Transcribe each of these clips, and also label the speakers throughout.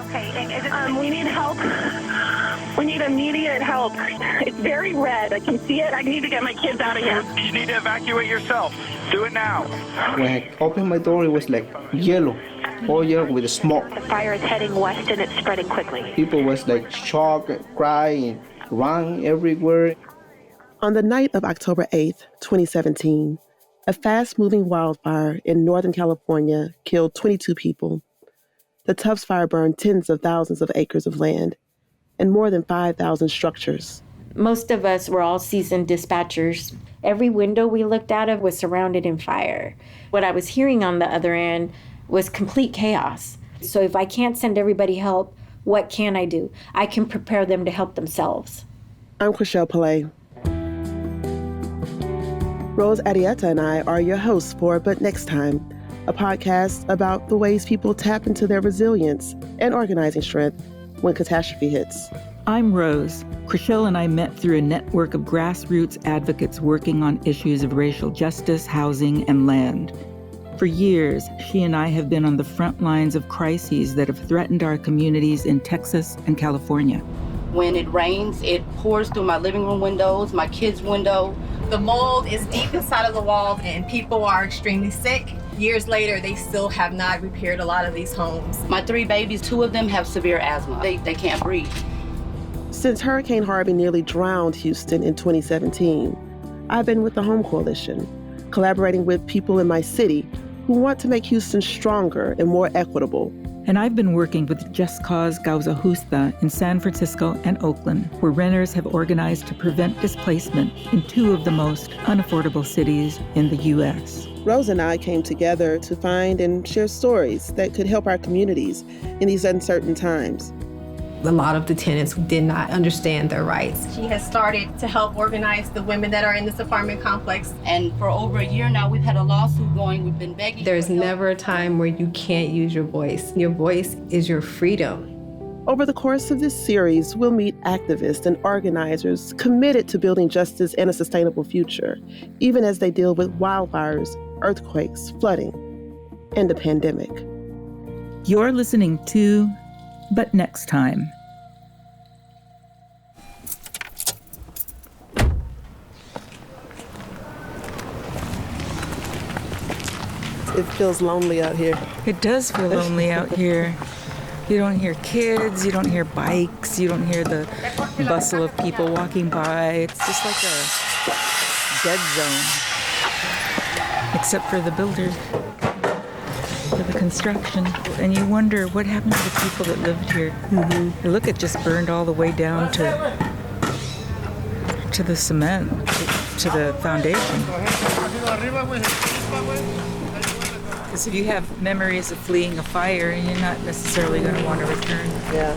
Speaker 1: Okay. We need help. We need immediate help. It's very red. I can see it. I need to get my kids out of here.
Speaker 2: You need to evacuate yourself. Do it now.
Speaker 3: When I opened my door, it was like yellow, all yellow with the smoke.
Speaker 1: The fire is heading west and it's spreading quickly.
Speaker 3: People was like shocked, crying, run everywhere.
Speaker 4: On the night of October 8th, 2017, a fast-moving wildfire in Northern California killed 22 people. The Tubbs fire burned tens of thousands of acres of land and more than 5,000 structures.
Speaker 5: Most of us were all seasoned dispatchers. Every window we looked out of was surrounded in fire. What I was hearing on the other end was complete chaos. So if I can't send everybody help, what can I do? I can prepare them to help themselves.
Speaker 4: I'm Chriselle Pillay. Rose Arrieta and I are your hosts for But Next Time, a podcast about the ways people tap into their resilience and organizing strength when catastrophe hits.
Speaker 6: I'm Rose. Chriselle and I met through a network of grassroots advocates working on issues of racial justice, housing, and land. For years, she and I have been on the front lines of crises that have threatened our communities in Texas and California.
Speaker 7: When it rains, it pours through my living room windows, my kids' window.
Speaker 8: The mold is deep inside of the walls and people are extremely sick. Years later, they still have not repaired a lot of these homes.
Speaker 7: My 3 babies, 2 of them have severe asthma. They can't breathe.
Speaker 4: Since Hurricane Harvey nearly drowned Houston in 2017, I've been with the Home Coalition, collaborating with people in my city who want to make Houston stronger and more equitable.
Speaker 6: And I've been working with Just Cause Causa Justa in San Francisco and Oakland, where renters have organized to prevent displacement in 2 of the most unaffordable cities in the U.S.
Speaker 4: Rose and I came together to find and share stories that could help our communities in these uncertain times.
Speaker 8: A lot of the tenants did not understand their rights. She has started to help organize the women that are in this apartment complex.
Speaker 7: And for over a year now, we've had a lawsuit going. We've been begging.
Speaker 8: There's never a time where you can't use your voice. Your voice is your freedom.
Speaker 4: Over the course of this series, we'll meet activists and organizers committed to building justice and a sustainable future, even as they deal with wildfires, earthquakes, flooding, and a pandemic.
Speaker 6: You're listening to But Next Time.
Speaker 4: It feels lonely out here.
Speaker 6: It does feel lonely out here. You don't hear kids, you don't hear bikes, you don't hear the bustle of people walking by. It's just like a dead zone, except for the builders, for the construction. And you wonder what happened to the people that lived here. Mm-hmm. Look, it just burned all the way down to the cement, to the foundation. Because if you have memories of fleeing a fire, you're not necessarily going to want to return.
Speaker 4: Yeah.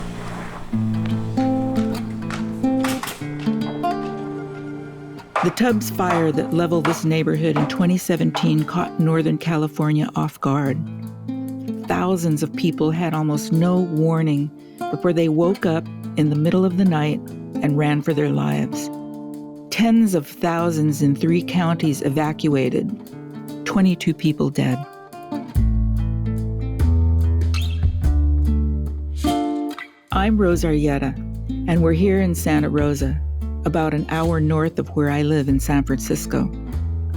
Speaker 6: The Tubbs fire that leveled this neighborhood in 2017 caught Northern California off guard. Thousands of people had almost no warning before they woke up in the middle of the night and ran for their lives. Tens of thousands in 3 counties evacuated, 22 people dead. I'm Rose Arrieta, and we're here in Santa Rosa, about an hour north of where I live in San Francisco.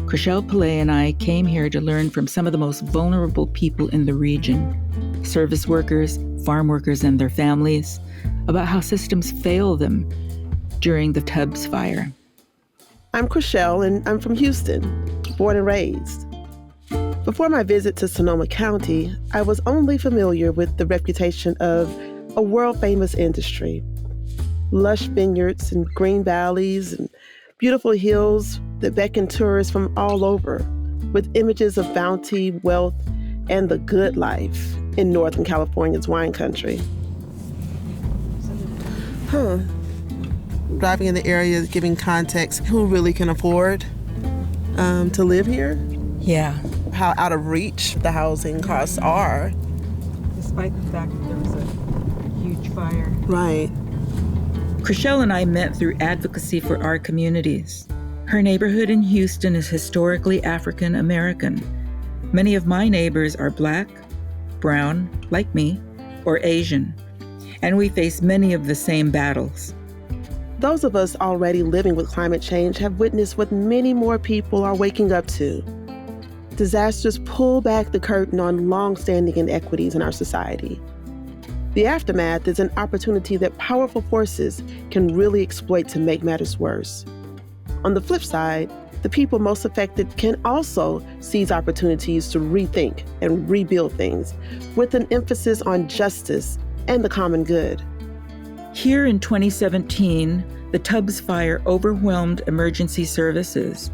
Speaker 6: Chriselle Pillay and I came here to learn from some of the most vulnerable people in the region, service workers, farm workers and their families, about how systems fail them during the Tubbs fire.
Speaker 4: I'm Chriselle, and I'm from Houston, born and raised. Before my visit to Sonoma County, I was only familiar with the reputation of a world-famous industry. Lush vineyards and green valleys and beautiful hills that beckon tourists from all over, with images of bounty, wealth, and the good life in Northern California's wine country. Driving in the area, giving context, who really can afford to live here?
Speaker 6: Yeah.
Speaker 4: How out of reach the housing costs are.
Speaker 6: Despite the fact that there was a huge fire.
Speaker 4: Right.
Speaker 6: Chriselle and I met through advocacy for our communities. Her neighborhood in Houston is historically African American. Many of my neighbors are Black, brown, like me, or Asian. and we face many of the same battles.
Speaker 4: Those of us already living with climate change have witnessed what many more people are waking up to. Disasters pull back the curtain on long-standing inequities in our society. The aftermath is an opportunity that powerful forces can really exploit to make matters worse. On the flip side, the people most affected can also seize opportunities to rethink and rebuild things, with an emphasis on justice and the common good.
Speaker 6: Here in 2017, the Tubbs fire overwhelmed emergency services,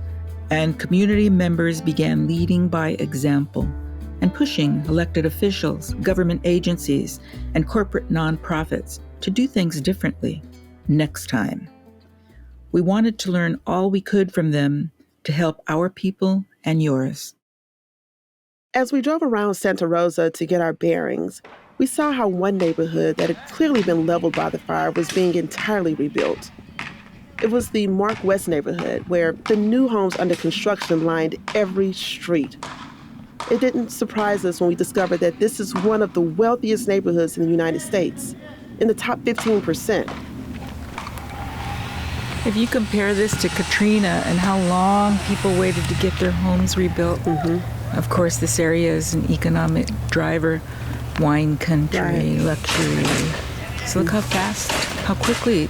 Speaker 6: and community members began leading by example and pushing elected officials, government agencies, and corporate nonprofits to do things differently next time. We wanted to learn all we could from them to help our people and yours.
Speaker 4: As we drove around Santa Rosa to get our bearings, we saw how one neighborhood that had clearly been leveled by the fire was being entirely rebuilt. It was the Mark West neighborhood, where the new homes under construction lined every street. It didn't surprise us when we discovered that this is one of the wealthiest neighborhoods in the United States, in the top 15%.
Speaker 6: If you compare this to Katrina and how long people waited to get their homes rebuilt, of course, this area is an economic driver, wine country, luxury. So look how fast, how quickly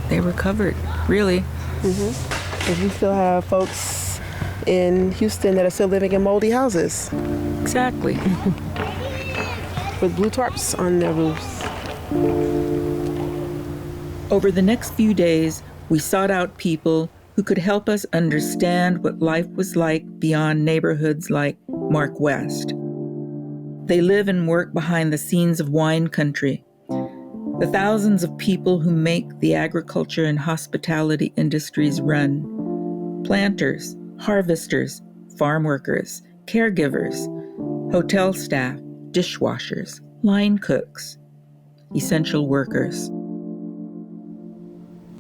Speaker 6: they recovered, really.
Speaker 4: And we still have folks in Houston that are still living in moldy houses.
Speaker 6: Exactly.
Speaker 4: With blue tarps on their roofs.
Speaker 6: Over the next few days, we sought out people who could help us understand what life was like beyond neighborhoods like Mark West. They live and work behind the scenes of wine country, the thousands of people who make the agriculture and hospitality industries run. Planters, harvesters, farm workers, caregivers, hotel staff, dishwashers, line cooks, essential workers.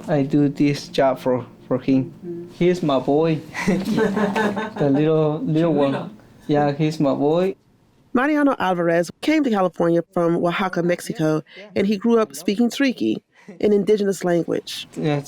Speaker 3: I do this job for him. He's my boy. The little one. Yeah, he's my boy.
Speaker 4: Mariano Alvarez came to California from Oaxaca, Mexico, and he grew up speaking Triqui, an indigenous language. And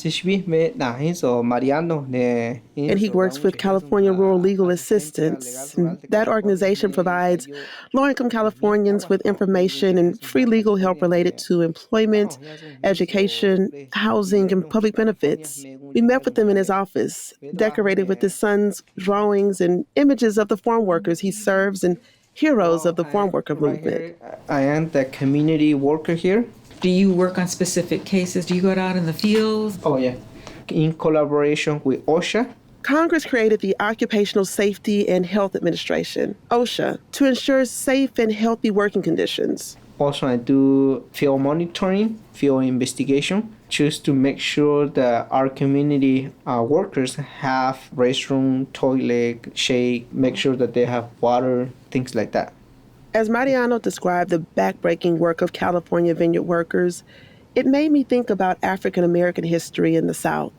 Speaker 4: he works with California Rural Legal Assistance. And that organization provides low-income Californians with information and free legal help related to employment, education, housing, and public benefits. We met with him in his office, decorated with his son's drawings and images of the farm workers he serves and heroes of the farm worker movement.
Speaker 3: I am the community worker here.
Speaker 6: Do you work on specific cases? Do you go out in the field?
Speaker 3: Oh, yeah. In collaboration with OSHA.
Speaker 4: Congress created the Occupational Safety and Health Administration, OSHA, to ensure safe and healthy working conditions.
Speaker 3: Also, I do field monitoring, field investigation, just to make sure that our community workers have restroom, toilet, shade, make sure that they have water, things like that.
Speaker 4: As Mariano described the backbreaking work of California vineyard workers, it made me think about African American history in the South.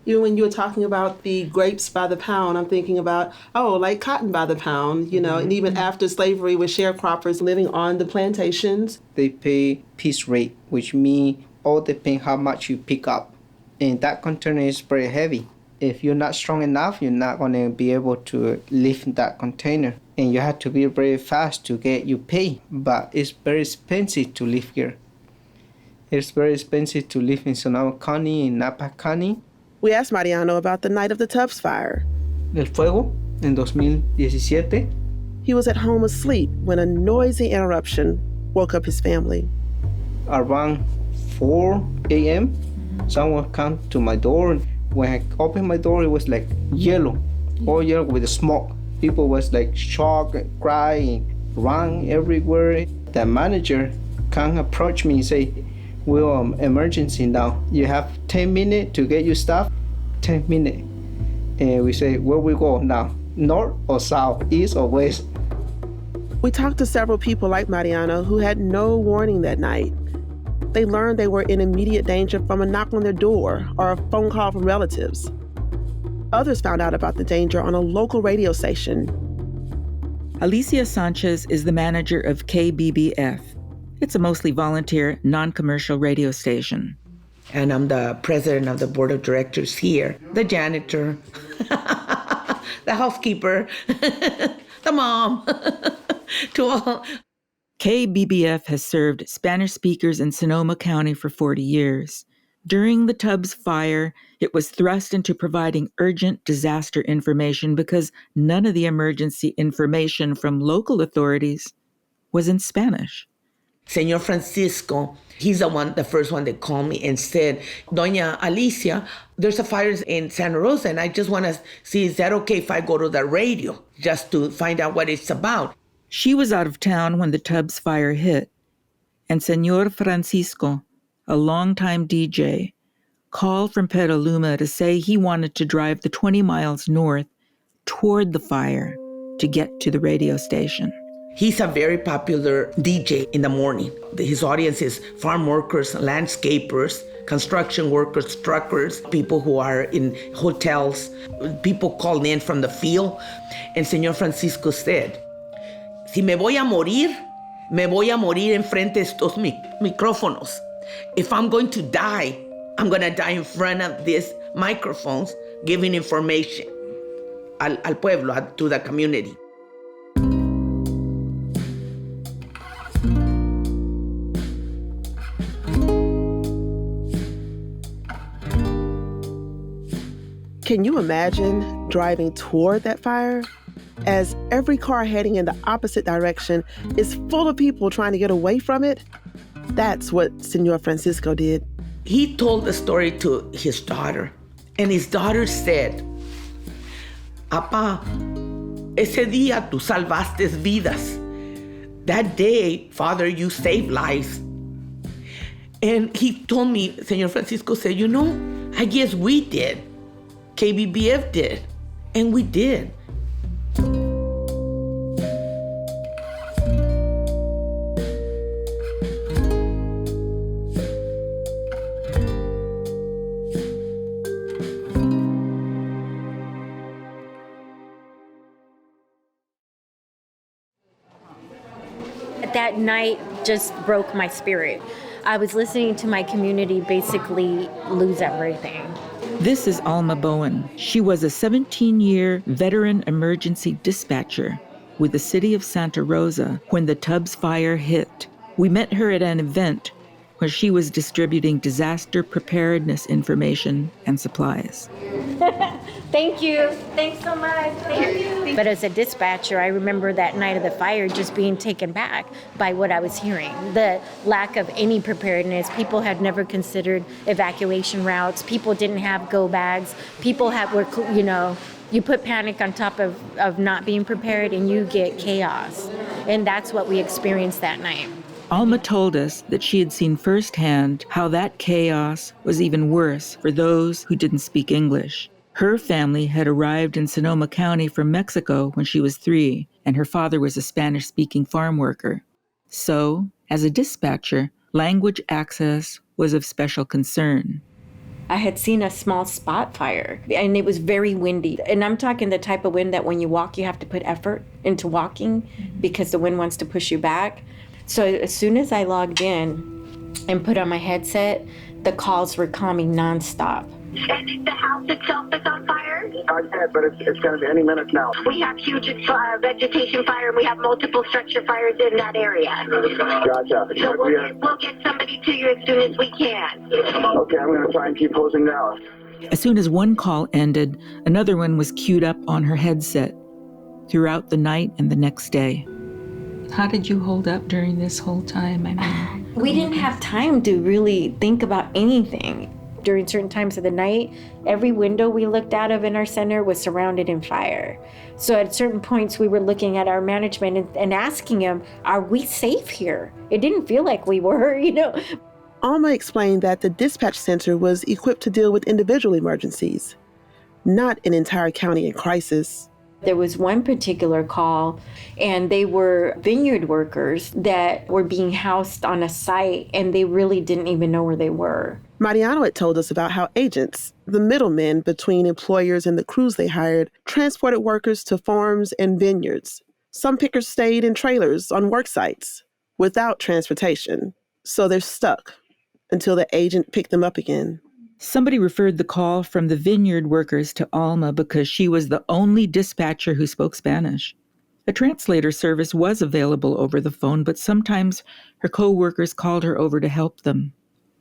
Speaker 4: You know, when you were talking about the grapes by the pound, I'm thinking about, like cotton by the pound, and even after slavery with sharecroppers living on the plantations.
Speaker 3: They pay piece rate, which means all depends how much you pick up. And that container is very heavy. If you're not strong enough, you're not going to be able to lift that container. And you have to be very fast to get your pay. But it's very expensive to live here. It's very expensive to live in Sonoma County, in Napa County.
Speaker 4: We asked Mariano about the night of the Tubbs fire.
Speaker 3: El fuego, en 2017.
Speaker 4: He was at home asleep when a noisy interruption woke up his family.
Speaker 3: Around 4 a.m., someone came to my door. When I opened my door, it was like yellow, all yellow with the smoke. People was like shocked, crying, run everywhere. The manager can approach me and say, "We're emergency now. You have 10 minutes to get your stuff." 10 minutes. And we say, where we go now? North or south, east or west?
Speaker 4: We talked to several people like Mariano who had no warning that night. They learned they were in immediate danger from a knock on their door or a phone call from relatives. Others found out about the danger on a local radio station.
Speaker 6: Alicia Sanchez is the manager of KBBF, It's a mostly volunteer, non-commercial radio station.
Speaker 9: And I'm the president of the board of directors here, the janitor, the housekeeper, the mom, to all.
Speaker 6: KBBF has served Spanish speakers in Sonoma County for 40 years. During the Tubbs fire, it was thrust into providing urgent disaster information because none of the emergency information from local authorities was in Spanish.
Speaker 9: Señor Francisco, he's the first one that called me and said, Doña Alicia, there's a fire in Santa Rosa, and I just want to see, is that okay if I go to the radio just to find out what it's about?
Speaker 6: She was out of town when the Tubbs fire hit, and Señor Francisco, a longtime DJ, called from Petaluma to say he wanted to drive the 20 miles north toward the fire to get to the radio station.
Speaker 9: He's a very popular DJ in the morning. His audience is farm workers, landscapers, construction workers, truckers, people who are in hotels, people calling in from the field. And Señor Francisco said, si me voy a morir enfrente de estos micrófonos. If I'm going to die, I'm going to die in front of these microphones giving information al pueblo, to the community.
Speaker 4: Can you imagine driving toward that fire? As every car heading in the opposite direction is full of people trying to get away from it? That's what Señor Francisco did.
Speaker 9: He told the story to his daughter, and his daughter said, Apá, ese día tú salvaste vidas. That day, Father, you saved lives. And he told me, Señor Francisco said, I guess we did. KBBF did, and we did.
Speaker 5: That night just broke my spirit. I was listening to my community basically lose everything.
Speaker 6: This is Alma Bowen. She was a 17-year veteran emergency dispatcher with the city of Santa Rosa when the Tubbs fire hit. We met her at an event where she was distributing disaster preparedness information and supplies.
Speaker 5: Thank you. Thanks so much. Thank you. But as a dispatcher, I remember that night of the fire just being taken back by what I was hearing. The lack of any preparedness. People had never considered evacuation routes. People didn't have go bags. People you put panic on top of not being prepared and you get chaos. And that's what we experienced that night.
Speaker 6: Alma told us that she had seen firsthand how that chaos was even worse for those who didn't speak English. Her family had arrived in Sonoma County from Mexico when she was 3, and her father was a Spanish-speaking farm worker. So, as a dispatcher, language access was of special concern.
Speaker 5: I had seen a small spot fire, and it was very windy. And I'm talking the type of wind that when you walk, you have to put effort into walking because the wind wants to push you back. So as soon as I logged in and put on my headset, the calls were coming nonstop.
Speaker 1: And the house itself is on fire?
Speaker 2: Not yet, but it's going to be any minute now.
Speaker 1: We have huge vegetation fire, and we have multiple structure fires in that area.
Speaker 2: Gotcha.
Speaker 1: So we'll get somebody to you as soon as we can.
Speaker 2: Okay, I'm going to try and keep closing now.
Speaker 6: As soon as one call ended, another one was queued up on her headset throughout the night and the next day.
Speaker 10: How did you hold up during this whole time?
Speaker 5: We didn't have time to really think about anything. During certain times of the night, every window we looked out of in our center was surrounded in fire. So at certain points, we were looking at our management and asking them, are we safe here? It didn't feel like we were,
Speaker 4: Alma explained that the dispatch center was equipped to deal with individual emergencies, not an entire county in crisis.
Speaker 5: There was one particular call, and they were vineyard workers that were being housed on a site, and they really didn't even know where they were.
Speaker 4: Mariano had told us about how agents, the middlemen between employers and the crews they hired, transported workers to farms and vineyards. Some pickers stayed in trailers on work sites. without transportation. So they're stuck until the agent picked them up again.
Speaker 6: Somebody referred the call from the vineyard workers to Alma because she was the only dispatcher who spoke Spanish. A translator service was available over the phone, but sometimes her co-workers called her over to help them.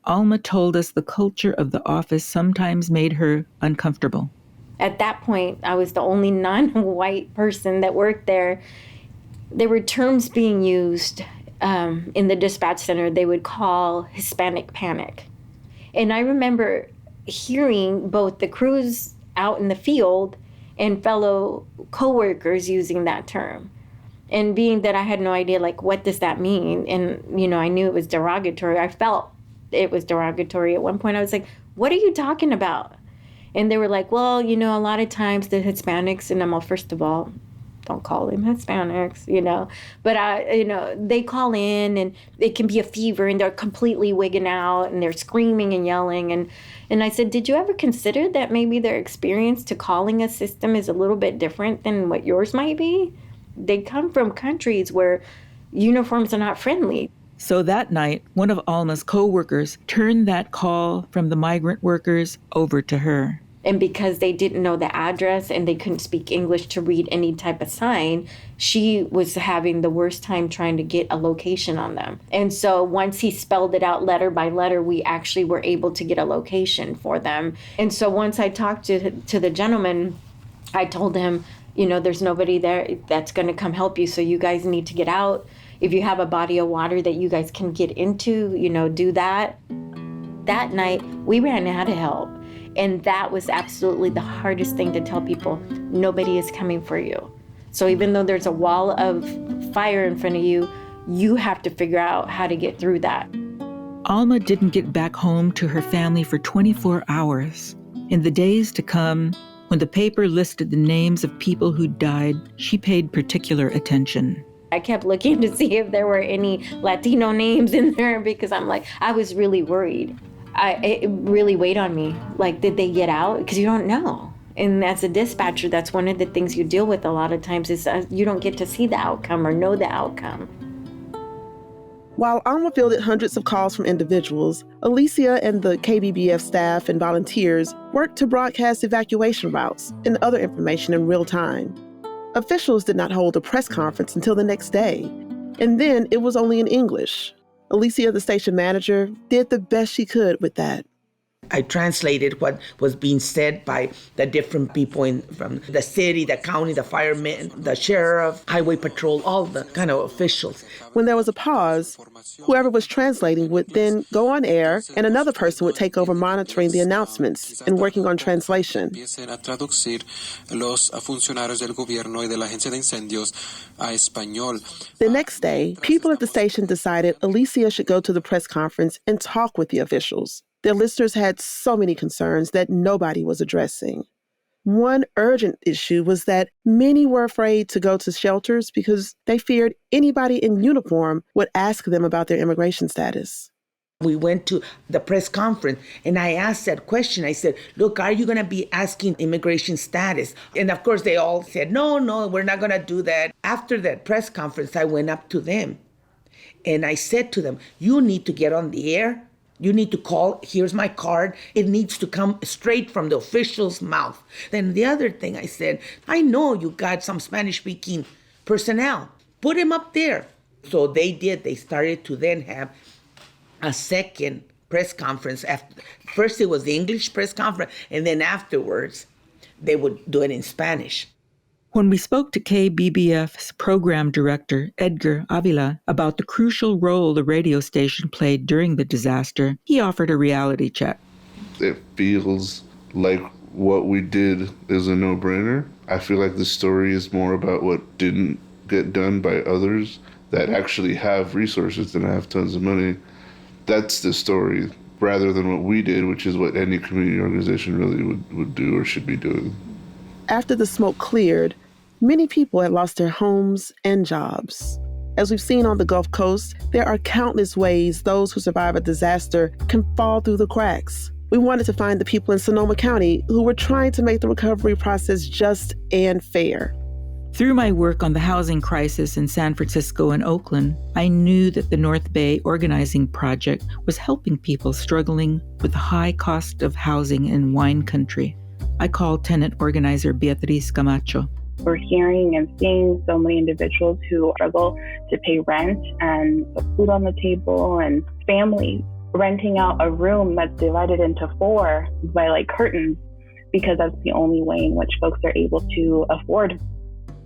Speaker 6: Alma told us the culture of the office sometimes made her uncomfortable.
Speaker 5: At that point, I was the only non-white person that worked there. There were terms being used in the dispatch center they would call Hispanic panic. And I remember hearing both the crews out in the field and fellow coworkers using that term. And being that I had no idea, like, what does that mean? And, you know, I knew it was derogatory. I felt it was derogatory. At one point, I was like, what are you talking about? And they were like, well, you know, a lot of times the Hispanics, and I'm all, first of all, don't call them Hispanics, you know. But, you know, they call in and it can be a fever and they're completely wigging out and they're screaming and yelling. And I said, did you ever consider that maybe their experience to calling a system is a little bit different than what yours might be? They come from countries where uniforms are not friendly.
Speaker 6: So that night, one of Alma's co-workers turned that call from the migrant workers over to her.
Speaker 5: And because they didn't know the address and they couldn't speak English to read any type of sign, she was having the worst time trying to get a location on them. And so once he spelled it out letter by letter, we actually were able to get a location for them. And so once I talked to the gentleman, I told him, you know, there's nobody there that's going to come help you. So you guys need to get out. If you have a body of water that you guys can get into, you know, do that. That night, we ran out of help. And that was absolutely the hardest thing to tell people. Nobody is coming for you. So even though there's a wall of fire in front of you, you have to figure out how to get through that.
Speaker 6: Alma didn't get back home to her family for 24 hours. In the days to come, when the paper listed the names of people who died, she paid particular attention.
Speaker 5: I kept looking to see if there were any Latino names in there because I was really worried. It really weighed on me. Like, did they get out? Because you don't know. And as a dispatcher, that's one of the things you deal with a lot of times is you don't get to see the outcome or know the outcome.
Speaker 4: While Alma fielded hundreds of calls from individuals, Alicia and the KBBF staff and volunteers worked to broadcast evacuation routes and other information in real time. Officials did not hold a press conference until the next day, and then it was only in English. Alicia, the station manager, did the best she could with that.
Speaker 9: I translated what was being said by the different people from the city, the county, the firemen, the sheriff, highway patrol, all the kind of officials.
Speaker 4: When there was a pause, whoever was translating would then go on air and another person would take over monitoring the announcements and working on translation. The next day, people at the station decided Alicia should go to the press conference and talk with the officials. Their listeners had so many concerns that nobody was addressing. One urgent issue was that many were afraid to go to shelters because they feared anybody in uniform would ask them about their immigration status.
Speaker 9: We went to the press conference and I asked that question. I said, look, are you going to be asking immigration status? And of course, they all said, no, we're not going to do that. After that press conference, I went up to them and I said to them, you need to get on the air. You need to call. Here's my card. It needs to come straight from the official's mouth. Then the other thing I said, I know you got some Spanish-speaking personnel. Put them up there. So they did. They started to then have a second press conference. First it was the English press conference, and then afterwards they would do it in Spanish.
Speaker 6: When we spoke to KBBF's program director, Edgar Avila, about the crucial role the radio station played during the disaster, he offered a reality check.
Speaker 11: It feels like what we did is a no-brainer. I feel like the story is more about what didn't get done by others that actually have resources and have tons of money. That's the story, rather than what we did, which is what any community organization really would do or should be doing.
Speaker 4: After the smoke cleared, many people had lost their homes and jobs. As we've seen on the Gulf Coast, there are countless ways those who survive a disaster can fall through the cracks. We wanted to find the people in Sonoma County who were trying to make the recovery process just and fair.
Speaker 6: Through my work on the housing crisis in San Francisco and Oakland, I knew that the North Bay Organizing Project was helping people struggling with the high cost of housing in wine country. I called tenant organizer Beatriz Camacho.
Speaker 12: We're hearing and seeing so many individuals who struggle to pay rent and put food on the table, and families renting out a room that's divided into 4 by like curtains, because that's the only way in which folks are able to afford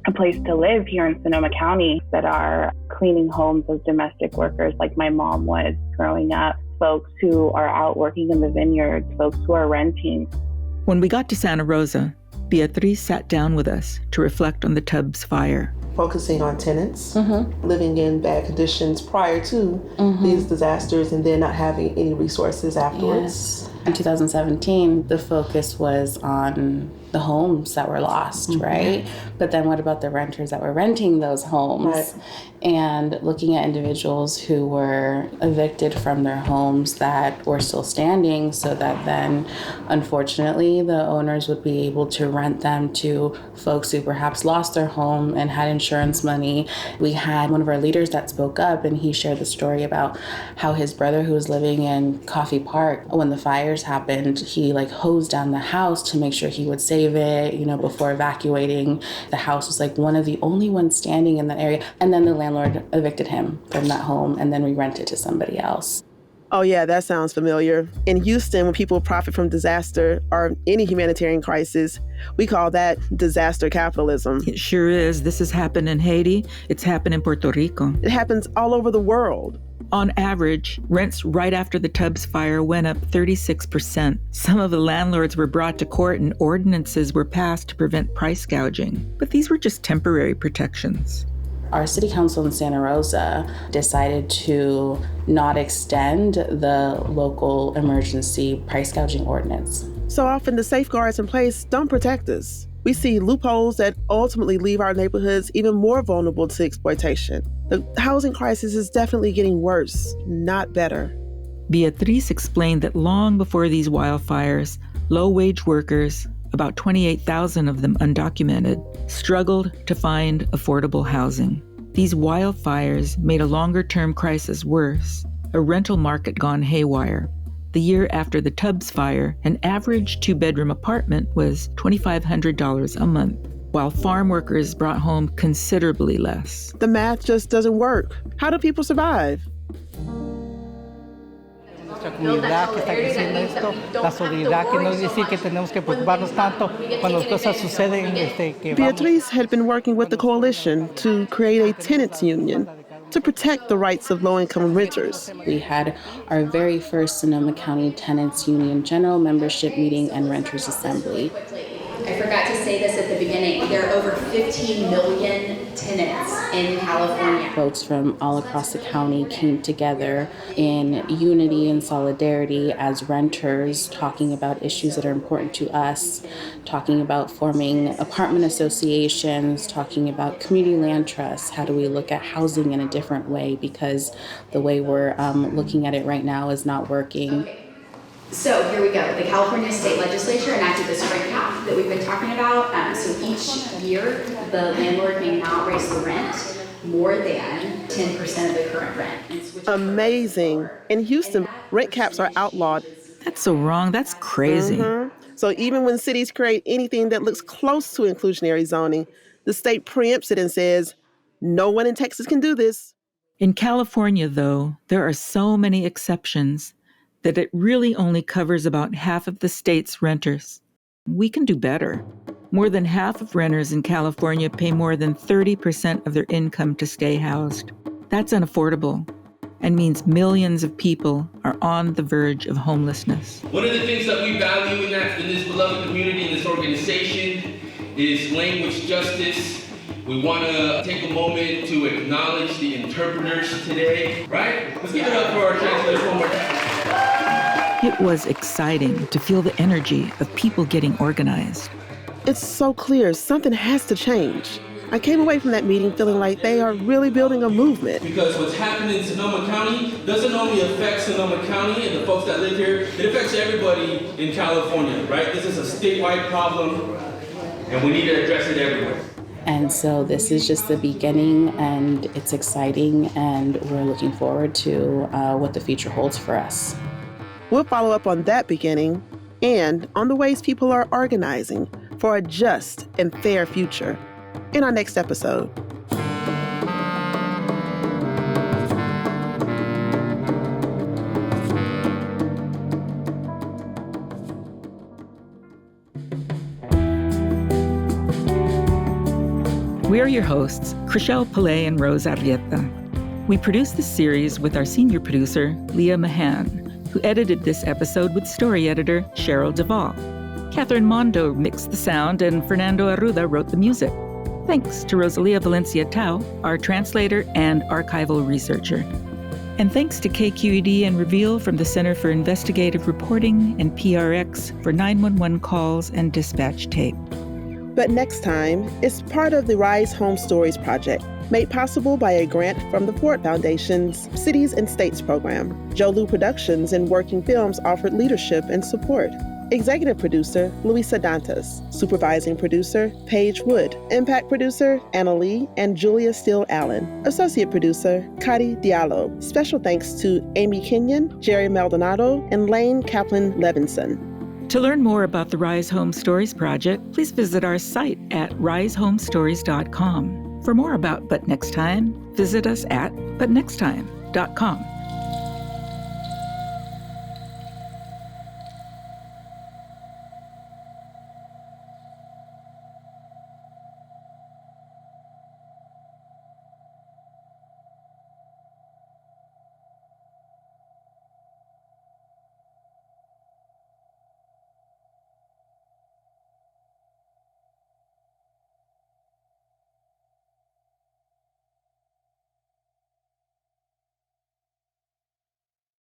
Speaker 12: a place to live here in Sonoma County, that are cleaning homes as domestic workers like my mom was growing up, folks who are out working in the vineyards, folks who are renting.
Speaker 6: When we got to Santa Rosa, Beatriz sat down with us to reflect on the Tubbs fire.
Speaker 4: Focusing on tenants living in bad conditions prior to these disasters and then not having any resources afterwards.
Speaker 13: Yes. In 2017, the focus was on the homes that were lost, right? But then what about the renters that were renting those homes?
Speaker 4: Right.
Speaker 13: And looking at individuals who were evicted from their homes that were still standing, so that then, unfortunately, the owners would be able to rent them to folks who perhaps lost their home and had insurance money. We had one of our leaders that spoke up, and he shared the story about how his brother, who was living in Coffey Park, when the fires happened, he hosed down the house to make sure he would save it, before evacuating. The house was one of the only ones standing in that area. And then the landlord evicted him from that home and then re-rented to somebody else.
Speaker 4: Oh yeah, that sounds familiar. In Houston, when people profit from disaster or any humanitarian crisis, we call that disaster capitalism.
Speaker 6: It sure is. This has happened in Haiti. It's happened in Puerto Rico.
Speaker 4: It happens all over the world.
Speaker 6: On average, rents right after the Tubbs fire went up 36%. Some of the landlords were brought to court and ordinances were passed to prevent price gouging. But these were just temporary protections.
Speaker 13: Our city council in Santa Rosa decided to not extend the local emergency price gouging ordinance.
Speaker 4: So often the safeguards in place don't protect us. We see loopholes that ultimately leave our neighborhoods even more vulnerable to exploitation. The housing crisis is definitely getting worse, not better.
Speaker 6: Beatriz explained that long before these wildfires, low-wage workers, about 28,000 of them undocumented, struggled to find affordable housing. These wildfires made a longer-term crisis worse, a rental market gone haywire. The year after the Tubbs fire, an average 2-bedroom apartment was $2,500 a month, while farm workers brought home considerably less.
Speaker 4: The math just doesn't work. How do people survive?
Speaker 14: Nuestra comunidad que está creciendo esto, la solidaridad, que no es decir que tenemos que preocuparnos tanto cuando las cosas suceden.
Speaker 4: Beatriz had been working with the coalition to create a tenants union to protect the rights of low-income renters.
Speaker 13: We had our very first Sonoma County Tenants Union General Membership Meeting and Renters Assembly.
Speaker 15: I forgot to say this at the beginning. There are over 15 million tenants in California.
Speaker 13: Folks from all across the county came together in unity and solidarity as renters, talking about issues that are important to us, talking about forming apartment associations, talking about community land trusts. How do we look at housing in a different way? Because the way we're looking at it right now is not working.
Speaker 15: Okay. So here we go. The California State Legislature enacted this rent cap that we've been talking about. So each year, the landlord may not raise the rent more than 10% of the current rent.
Speaker 4: Amazing. In Houston, rent caps are outlawed.
Speaker 6: That's so wrong. That's crazy.
Speaker 4: So even when cities create anything that looks close to inclusionary zoning, the state preempts it and says, no one in Texas can do this.
Speaker 6: In California, though, there are so many exceptions that it really only covers about half of the state's renters. We can do better. More than half of renters in California pay more than 30% of their income to stay housed. That's unaffordable and means millions of people are on the verge of homelessness.
Speaker 16: One of the things that we value in this beloved community, in this organization, is language justice. We want to take a moment to acknowledge the interpreters today, right? Let's give it up for our translators one more time.
Speaker 6: It was exciting to feel the energy of people getting organized.
Speaker 4: It's so clear something has to change. I came away from that meeting feeling like they are really building a movement.
Speaker 16: Because what's happening in Sonoma County doesn't only affect Sonoma County and the folks that live here, it affects everybody in California, right? This is a statewide problem, and we need to address it everywhere.
Speaker 13: And so this is just the beginning, and it's exciting, and we're looking forward to what the future holds for us.
Speaker 4: We'll follow up on that beginning and on the ways people are organizing for a just and fair future in our next episode.
Speaker 6: We are your hosts, Chriselle Pillay and Rose Arrieta. We produced this series with our senior producer, Leah Mahan, who edited this episode with story editor Cheryl Duvall. Catherine Mondo mixed the sound, and Fernando Arruda wrote the music. Thanks to Rosalia Valencia Tao, our translator and archival researcher. And thanks to KQED and Reveal from the Center for Investigative Reporting and PRX for 911 calls and dispatch tape.
Speaker 4: But Next Time is part of the Rise Home Stories project, made possible by a grant from the Ford Foundation's Cities and States program. Jolu Productions and Working Films offered leadership and support. Executive producer, Luisa Dantas. Supervising producer, Paige Wood. Impact producer, Anna Lee and Julia Steele Allen. Associate producer, Kadi Diallo. Special thanks to Amy Kenyon, Jerry Maldonado, and Lane Kaplan-Levinson.
Speaker 6: To learn more about the Rise Home Stories project, please visit our site at risehomestories.com. For more about But Next Time, visit us at butnexttime.com.